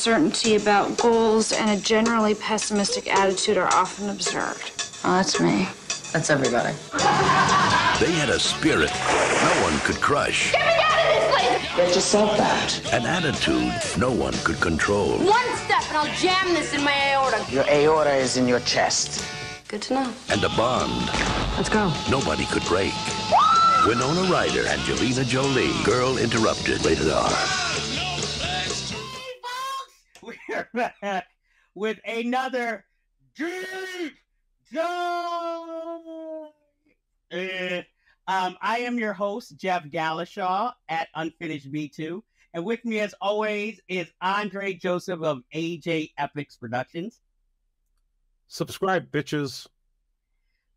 uncertainty about goals and a generally pessimistic attitude are often observed. Oh, that's me. That's everybody. They had a spirit no one could crush. Get me out of this place! Get yourself out. An attitude no one could control. One step and I'll jam this in my aorta. Your aorta is in your chest. Good to know. And a bond Let's go. nobody could break. Winona Ryder, Angelina Jolie. Girl Interrupted. Rated R. We're back with another Deep Dive. I am your host, Jeff Galashaw at Unfinished B2. And with me, as always, is Andre Joseph of AJ Epics Productions. Subscribe, bitches.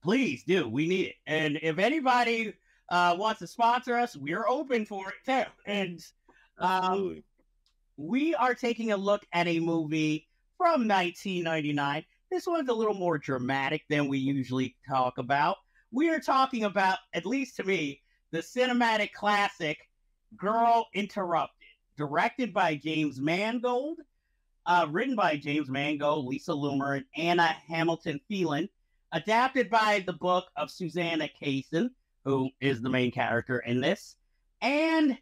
Please do. We need it. And if anybody wants to sponsor us, we're open for it, too. And we are taking a look at a movie from 1999. This one's a little more dramatic than we usually talk about. We are talking about, at least to me, the cinematic classic Girl Interrupted, directed by James Mangold, written by James Mangold, Lisa Loomer, and Anna Hamilton Phelan, adapted by the book of Susanna Kaysen, who is the main character in this. And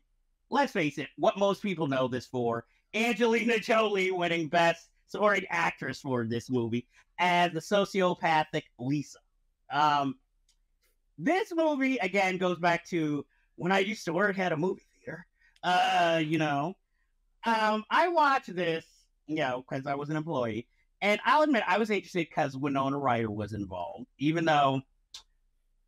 let's face it, what most people know this for, Angelina Jolie winning Best Supporting Actress for this movie as the sociopathic Lisa. This movie, again, goes back to when I used to work at a movie theater. I watched this, because I was an employee. And I'll admit, I was interested because Winona Ryder was involved, even though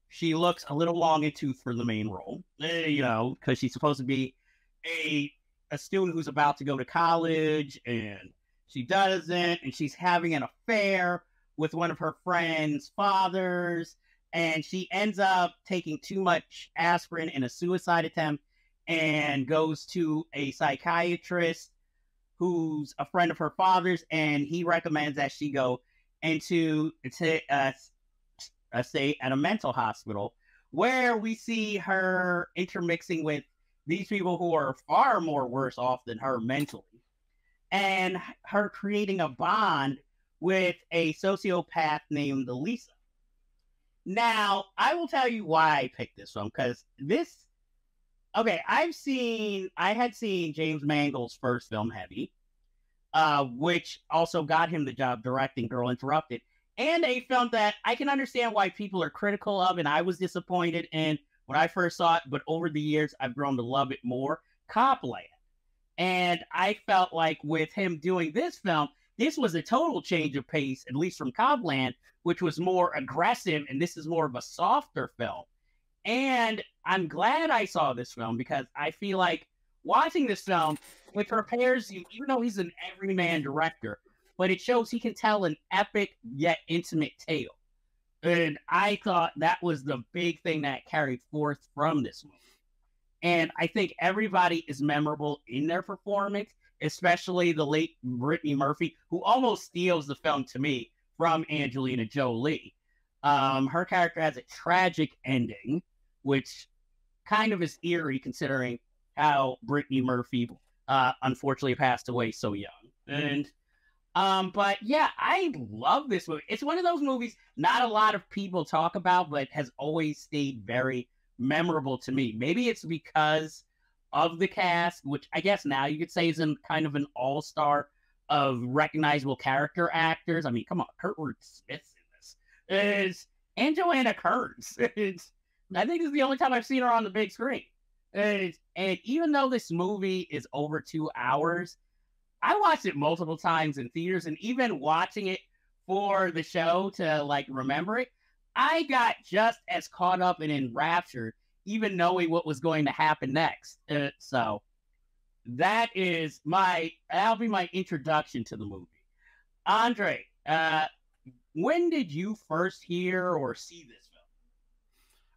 she looks a little long in tooth for the main role, because she's supposed to be a student who's about to go to college, and she doesn't, and she's having an affair with one of her friend's fathers, and she ends up taking too much aspirin in a suicide attempt and goes to a psychiatrist who's a friend of her father's, and he recommends that she go into a stay at a mental hospital, where we see her intermixing with these people who are far more worse off than her mentally, and her creating a bond with a sociopath named Lisa. Now, I will tell you why I picked this film, because I had seen James Mangold's first film, Heavy, which also got him the job directing Girl Interrupted, and a film that I can understand why people are critical of, and I was disappointed in when I first saw it, but over the years, I've grown to love it more, Copland. And I felt like with him doing this film, this was a total change of pace, at least from Copland, which was more aggressive, and this is more of a softer film. And I'm glad I saw this film, because I feel like watching this film, it prepares you, even though he's an everyman director, but it shows he can tell an epic yet intimate tale. And I thought that was the big thing that carried forth from this movie. And I think everybody is memorable in their performance, especially the late Brittany Murphy, who almost steals the film to me from Angelina Jolie. Her character has a tragic ending, which kind of is eerie considering how Brittany Murphy unfortunately passed away so young. And but yeah, I love this movie. It's one of those movies not a lot of people talk about, but has always stayed very memorable to me. Maybe it's because of the cast, which I guess now you could say is kind of an all-star of recognizable character actors. I mean, come on, Kurtwood Smith's in this. And Joanna Kerns. I think it's the only time I've seen her on the big screen. And even though this movie is over 2 hours, I watched it multiple times in theaters, and even watching it for the show to remember it, I got just as caught up and enraptured, even knowing what was going to happen next. So that'll be my introduction to the movie. Andre, when did you first hear or see this film?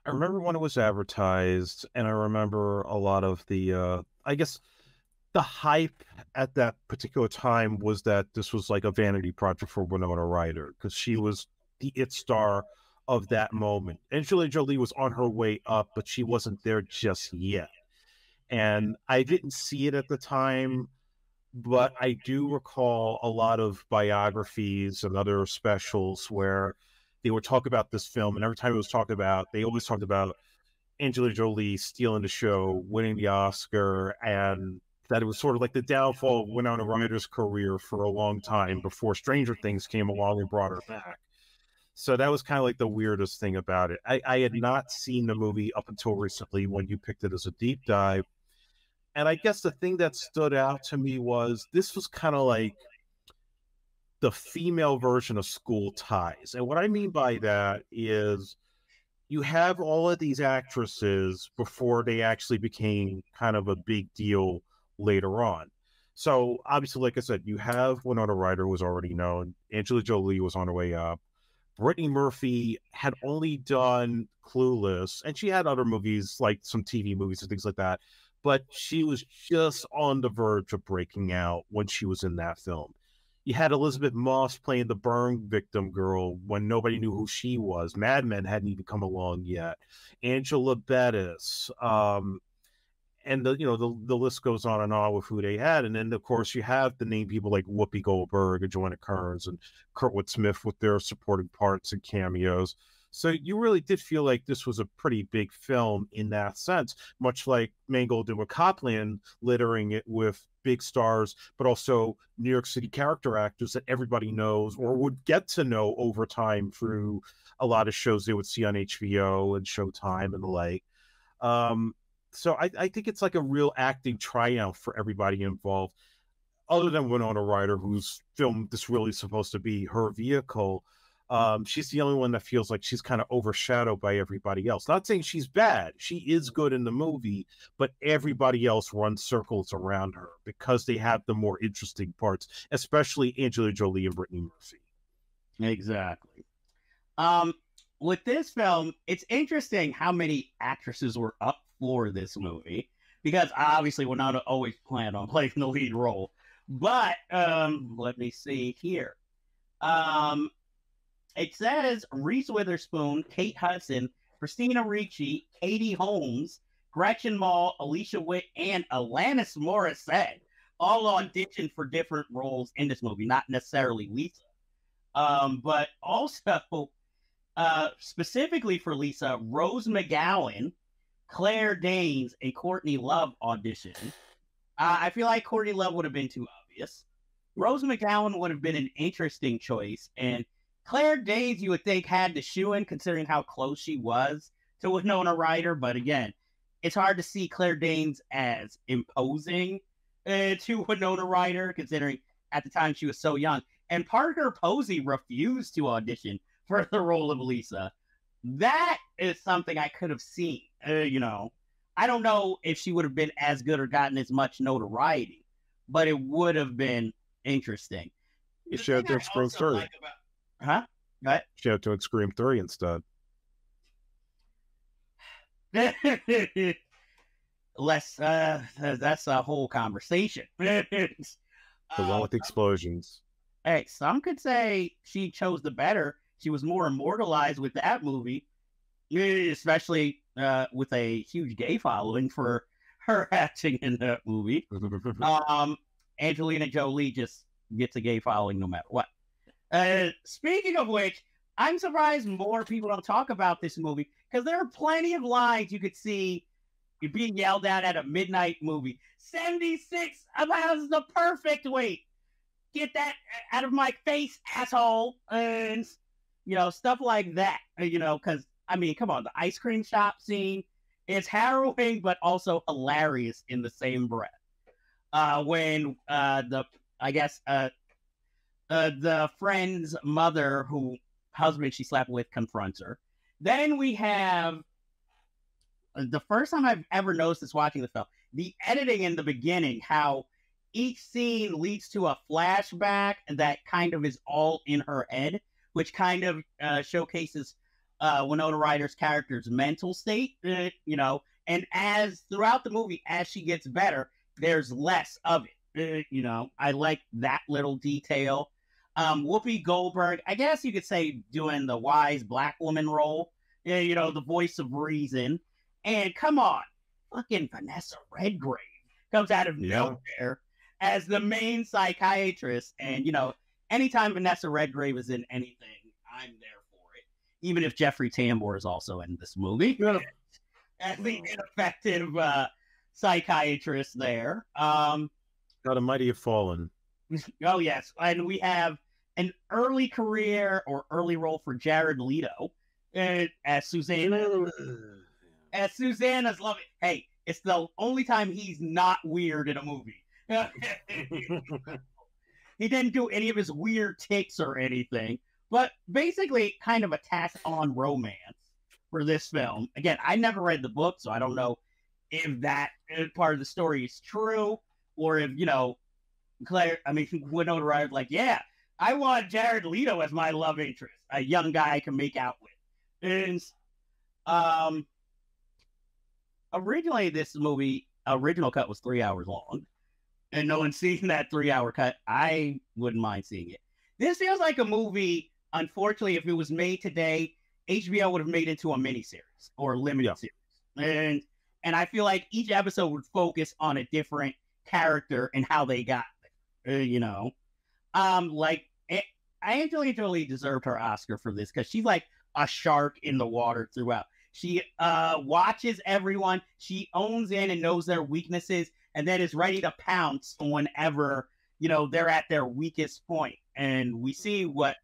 I remember when it was advertised, and I remember a lot of the, the hype at that particular time was that this was like a vanity project for Winona Ryder, because she was the it star of that moment. Angelina Jolie was on her way up, but she wasn't there just yet. And I didn't see it at the time, but I do recall a lot of biographies and other specials where they would talk about this film, and every time it was talked about, they always talked about Angelina Jolie stealing the show, winning the Oscar, and that it was sort of like the downfall of Winona Ryder's career for a long time before Stranger Things came along and brought her back. So that was kind of like the weirdest thing about it. I had not seen the movie up until recently when you picked it as a deep dive. And I guess the thing that stood out to me was this was kind of like the female version of School Ties. And what I mean by that is you have all of these actresses before they actually became kind of a big deal later on. So obviously, like I said, you have Winona Ryder, who was already known. Angela Jolie was on her way up. Brittany Murphy had only done Clueless, and she had other movies, like some TV movies and things like that, but she was just on the verge of breaking out when she was in that film. You had Elizabeth Moss playing the burn victim girl when nobody knew who she was. Mad Men hadn't even come along yet. Angela Bettis, and the list goes on and on with who they had. And then of course you have the name people like Whoopi Goldberg and Joanna Kearns and Kurtwood Smith with their supporting parts and cameos. So you really did feel like this was a pretty big film in that sense, much like Mangold and Copland, littering it with big stars, but also New York City character actors that everybody knows or would get to know over time through a lot of shows they would see on HBO and Showtime and the like. So I think it's like a real acting triumph for everybody involved, other than Winona Ryder, whose film this really supposed to be her vehicle. She's the only one that feels like she's kind of overshadowed by everybody else. Not saying she's bad. She is good in the movie, but everybody else runs circles around her because they have the more interesting parts, especially Angela Jolie and Brittany Murphy. Exactly. With this film, it's interesting how many actresses were up for this movie, because obviously Winona always planned on playing the lead role. But let me see here. It says Reese Witherspoon, Kate Hudson, Christina Ricci, Katie Holmes, Gretchen Mol, Alicia Witt, and Alanis Morissette all auditioned for different roles in this movie, not necessarily Lisa. But also, specifically for Lisa, Rose McGowan, Claire Danes, and Courtney Love auditioned. I feel like Courtney Love would have been too obvious. Rose McGowan would have been an interesting choice, and Claire Danes, you would think, had the shoe in, considering how close she was to Winona Ryder. But again, it's hard to see Claire Danes as imposing to Winona Ryder, considering at the time she was so young. And Parker Posey refused to audition for the role of Lisa. That is something I could have seen. I don't know if she would have been as good or gotten as much notoriety, but it would have been interesting. You should have done Scream 3. Huh? What? She had to Scream 3 instead. That's a whole conversation. The one with the explosions. Hey, some could say she chose the better. She was more immortalized with that movie, especially with a huge gay following for her acting in that movie. Angelina Jolie just gets a gay following no matter what. Speaking of which, I'm surprised more people don't talk about this movie, because there are plenty of lines you could see being yelled at a midnight movie. 76 miles is the perfect weight. Get that out of my face, asshole. And, stuff like that, because, I mean, come on, the ice cream shop scene is harrowing, but also hilarious in the same breath. When the friend's mother, who husband she slept with, confronts her. Then we have the first time I've ever noticed this watching the film, the editing in the beginning, how each scene leads to a flashback that kind of is all in her head, which kind of showcases Winona Ryder's character's mental state, and as throughout the movie, as she gets better, there's less of it. I like that little detail. Whoopi Goldberg, I guess you could say, doing the wise black woman role, the voice of reason. And come on, fucking Vanessa Redgrave comes out of nowhere as the main psychiatrist. And, you know, anytime Vanessa Redgrave is in anything, I'm there for it. Even if Jeffrey Tambor is also in this movie. Yeah. As the ineffective psychiatrist there. God Almighty have fallen. Oh, yes. And we have an early career or early role for Jared Leto as Susanna. As Susanna's love. Hey, it's the only time he's not weird in a movie. He didn't do any of his weird tics or anything, but basically kind of a tack on romance for this film. Again, I never read the book, so I don't know if that part of the story is true, or if, you know, Winona Ryder's like, yeah, I want Jared Leto as my love interest, a young guy I can make out with. And originally, this movie, original cut was 3 hours long. And no one's seen that 3-hour cut. I wouldn't mind seeing it. This feels like a movie, unfortunately, if it was made today, HBO would have made it into a miniseries or a limited series. And I feel like each episode would focus on a different character and how they got there. You know? Angelina Jolie deserved her Oscar for this because she's like a shark in the water throughout. She watches everyone. She owns in and knows their weaknesses, and then is ready to pounce whenever, you know, they're at their weakest point. And we see what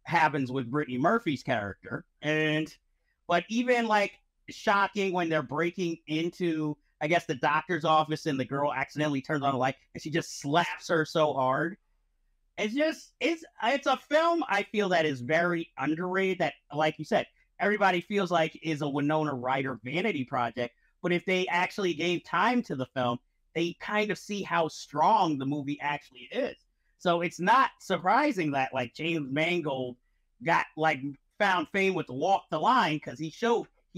happens with Brittany Murphy's character. But even like shocking when they're breaking into, I guess, the doctor's office and the girl accidentally turns on the light and she just slaps her so hard. It's a film I feel that is very underrated, that, like you said, everybody feels like is a Winona Ryder vanity project. But if they actually gave time to the film, they kind of see how strong the movie actually is. So it's not surprising that like James Mangold got like found fame with Walk the Line, because he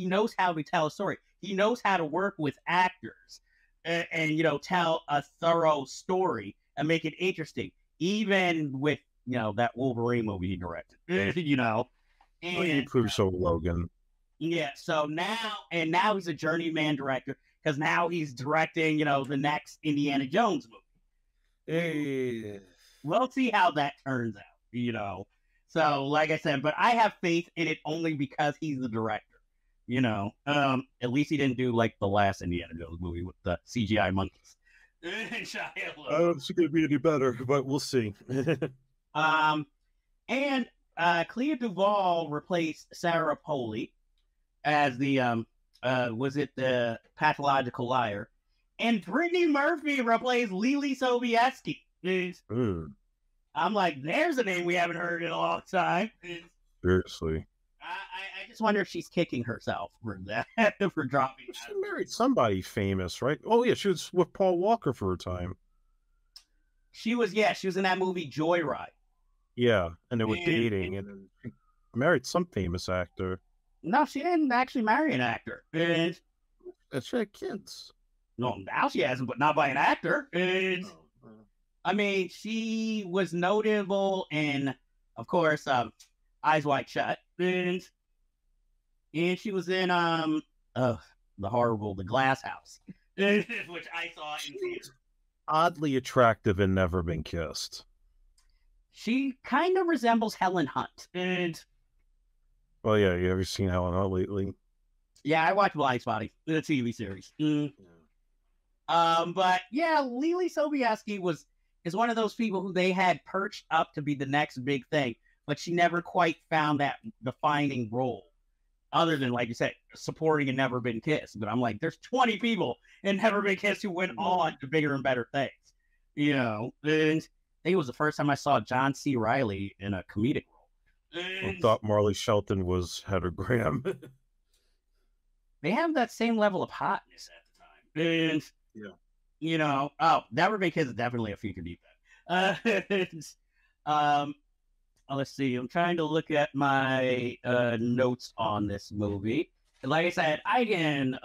knows how to tell a story. He knows how to work with actors and you know, tell a thorough story and make it interesting, even with, you know, that Wolverine movie he directed. You know, and he proved so Logan. Yeah, so now he's a journeyman director, because now he's directing, you know, the next Indiana Jones movie. Hey. We'll see how that turns out, you know. So, like I said, but I have faith in it only because he's the director, you know. At least he didn't do like the last Indiana Jones movie with the CGI monkeys. I don't think it'd be any better, but we'll see. And Clea Duvall replaced Sarah Polley as the was it the pathological liar, and Brittany Murphy replaced Lily Sobieski. I'm like, there's a name we haven't heard in a long time. Seriously, I just wonder if she's kicking herself for that, for dropping. She married somebody famous, right? Oh yeah, she was with Paul Walker for a time. She was in that movie Joyride. Yeah, and they were dating, and then she married some famous actor. No, she didn't actually marry an actor. And she had kids. No, now she hasn't, but not by an actor. I mean, she was notable in, of course, Eyes Wide Shut, and she was in the horrible The Glass House, which I saw in theaters. Oddly attractive and never been kissed. She kind of resembles Helen Hunt. Well, yeah, you ever seen Helen Hunt lately? Yeah, I watched Blind Spotting, the TV series. But yeah, Lily Sobieski is one of those people who they had perched up to be the next big thing, but she never quite found that defining role, other than, like you said, supporting and Never Been Kissed. But I'm like, there's 20 people in Never Been Kissed who went on to bigger and better things, you know. And I think it was the first time I saw John C. Reilly in a comedic role. I thought Marley Shelton was Heather Graham. They have that same level of hotness at the time. And, yeah, you know, Never Been Kissed is definitely a future deep let's see. I'm trying to look at my notes on this movie. And like I said, I can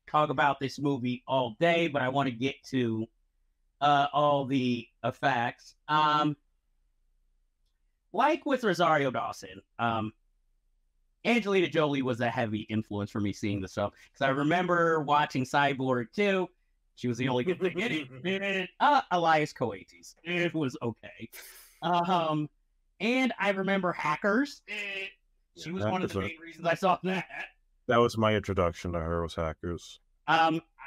talk about this movie all day, but I want to get to all the facts. Like with Rosario Dawson, Angelina Jolie was a heavy influence for me seeing the stuff, because I remember watching Cyborg 2, She was the only good thing in it. Elias Coates. It was okay. And I remember Hackers. She was one of the main reasons I saw that. That was my introduction to her, was Hackers.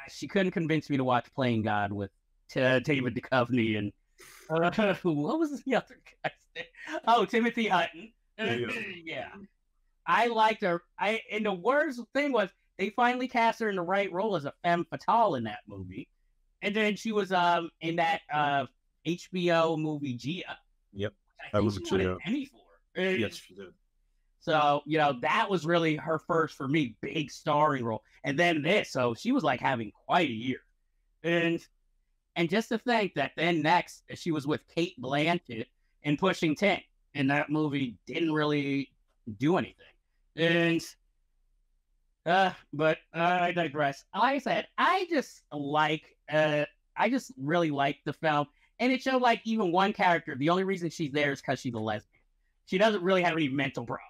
She couldn't convince me to watch Playing God with David Duchovny and what was the other guy's name? Oh, Timothy Hutton. Yeah. I liked her. And the worst thing was they finally cast her in the right role as a femme fatale in that movie. And then she was in that HBO movie Gia. Yep. I was won an Emmy for. Yes, she did. So, that was really her first, for me, big starring role. And then this, so she was like having quite a year. And just to think that then next, she was with Kate Blanchett in Pushing 10. And that movie didn't really do anything. And, but I digress. Like I said, I just really like the film. And it showed like even one character, the only reason she's there is because she's a lesbian. She doesn't really have any mental problems.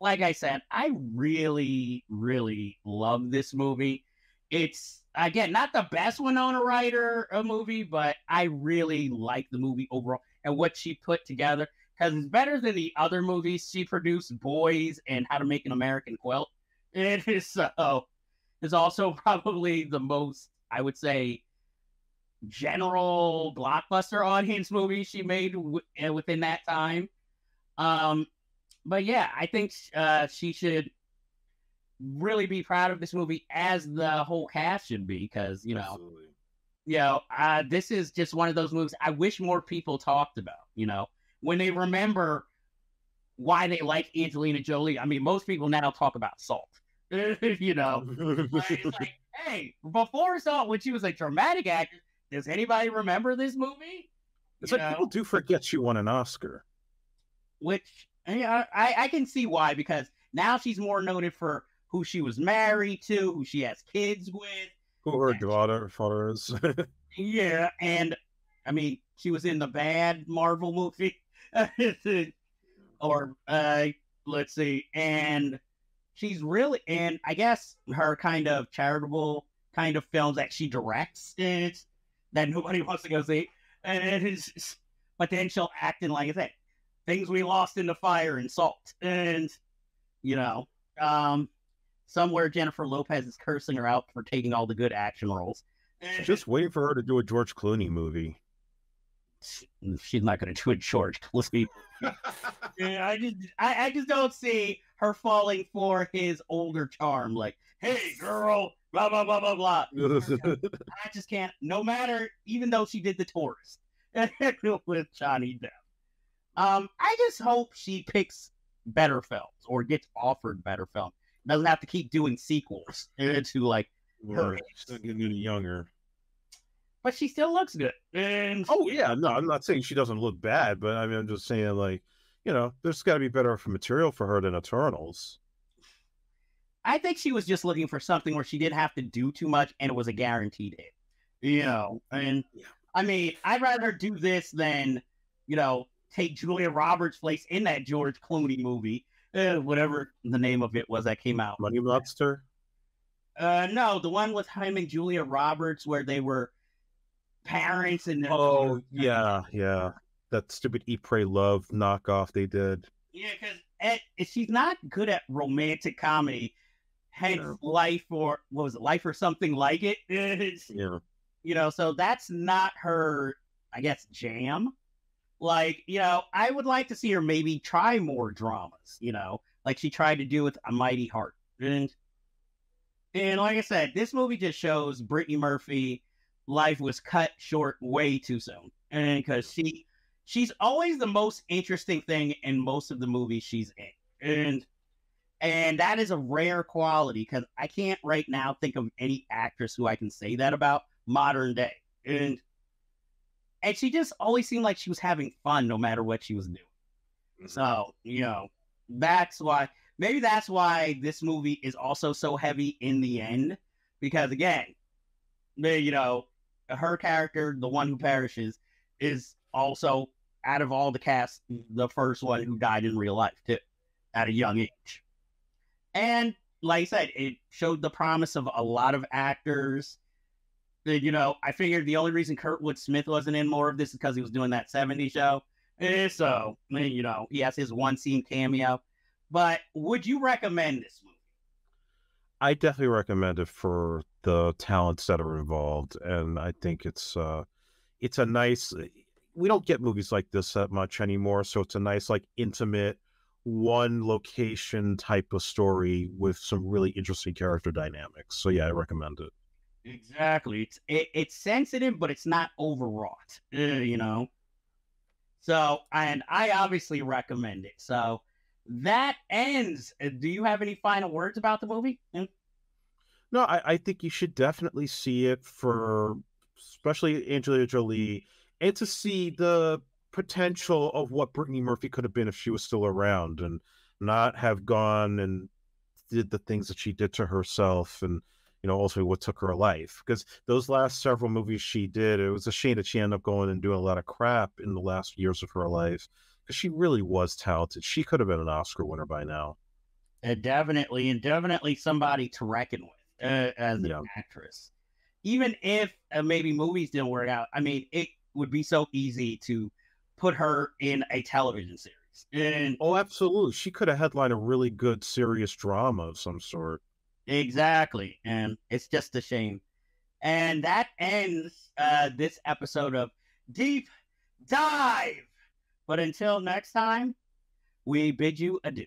Like I said, I really, really love this movie. It's, again, not the best Winona Ryder movie, but I really like the movie overall and what she put together, because it's better than the other movies she produced, Boys and How to Make an American Quilt. It is it's also probably the most, I would say, general blockbuster audience movie she made within that time. But yeah, I think she should really be proud of this movie, as the whole cast should be, because this is just one of those movies I wish more people talked about. When they remember why they like Angelina Jolie. I mean, most people now talk about Salt. It's like, hey, before Salt, when she was a dramatic actress, does anybody remember this movie? It's like people do forget she won an Oscar. Which, I can see why, because now she's more noted for who she was married to, who she has kids with. Who her daughter is. Yeah, and, I mean, she was in the bad Marvel movie. Or, let's see, and she's really, and I guess her kind of charitable kind of films that she directs, that nobody wants to go see. But then she'll act in, like I said, Things We Lost in the Fire and Salt. And, somewhere Jennifer Lopez is cursing her out for taking all the good action roles. Just waiting for her to do a George Clooney movie. She's not going to do a George Clooney. I just don't see her falling for his older charm. Like, hey, girl, blah, blah, blah, blah, blah. I just can't, no matter, even though she did The Tourist with Johnny Depp. I just hope she picks better films or gets offered better films. Doesn't have to keep doing sequels to, like, her. She's still getting younger. But she still looks good. Oh, yeah. No, I'm not saying she doesn't look bad, but I mean, I'm just saying, like, there's got to be better material for her than Eternals. I think she was just looking for something where she didn't have to do too much and it was a guaranteed hit. And I mean, I'd rather do this than, take Julia Roberts' place in that George Clooney movie, whatever the name of it was that came out. Money Monster? No, the one with him and Julia Roberts where they were parents and yeah, that stupid Eat Pray Love knockoff they did. Yeah, because she's not good at romantic comedy, hence Life, or what was it, Life or Something Like It. So that's not her, I guess, jam. Like, I would like to see her maybe try more dramas, like she tried to do with A Mighty Heart. And like I said, this movie just shows Brittany Murphy life was cut short way too soon. And because she's always the most interesting thing in most of the movies she's in. And that is a rare quality, because I can't right now think of any actress who I can say that about modern day. And she just always seemed like she was having fun no matter what she was doing. So, that's why this movie is also so heavy in the end. Because again, her character, the one who perishes, is also, out of all the cast, the first one who died in real life, too, at a young age. And like I said, it showed the promise of a lot of actors. I figured the only reason Kurtwood Smith wasn't in more of this is because he was doing that 70s show. So, he has his one scene cameo. But would you recommend this movie? I definitely recommend it for the talents that are involved, and I think it's a nice. We don't get movies like this that much anymore, so it's a nice, like, intimate, one location type of story with some really interesting character dynamics. So yeah, I recommend it. Exactly. It's sensitive, but it's not overwrought. So, and I obviously recommend it. So that ends. Do you have any final words about the movie? No, I think you should definitely see it for especially Angelina Jolie, and to see the potential of what Brittany Murphy could have been if she was still around and not have gone and did the things that she did to herself, and also what took her life. Because those last several movies she did, it was a shame that she ended up going and doing a lot of crap in the last years of her life, because she really was talented. She could have been an Oscar winner by now. Definitely somebody to reckon with as an actress. Even if maybe movies didn't work out, I mean, it would be so easy to put her in a television series. And oh, absolutely. She could have headlined a really good, serious drama of some sort. Exactly. And it's just a shame. And that ends this episode of Deep Dive. But until next time, we bid you adieu.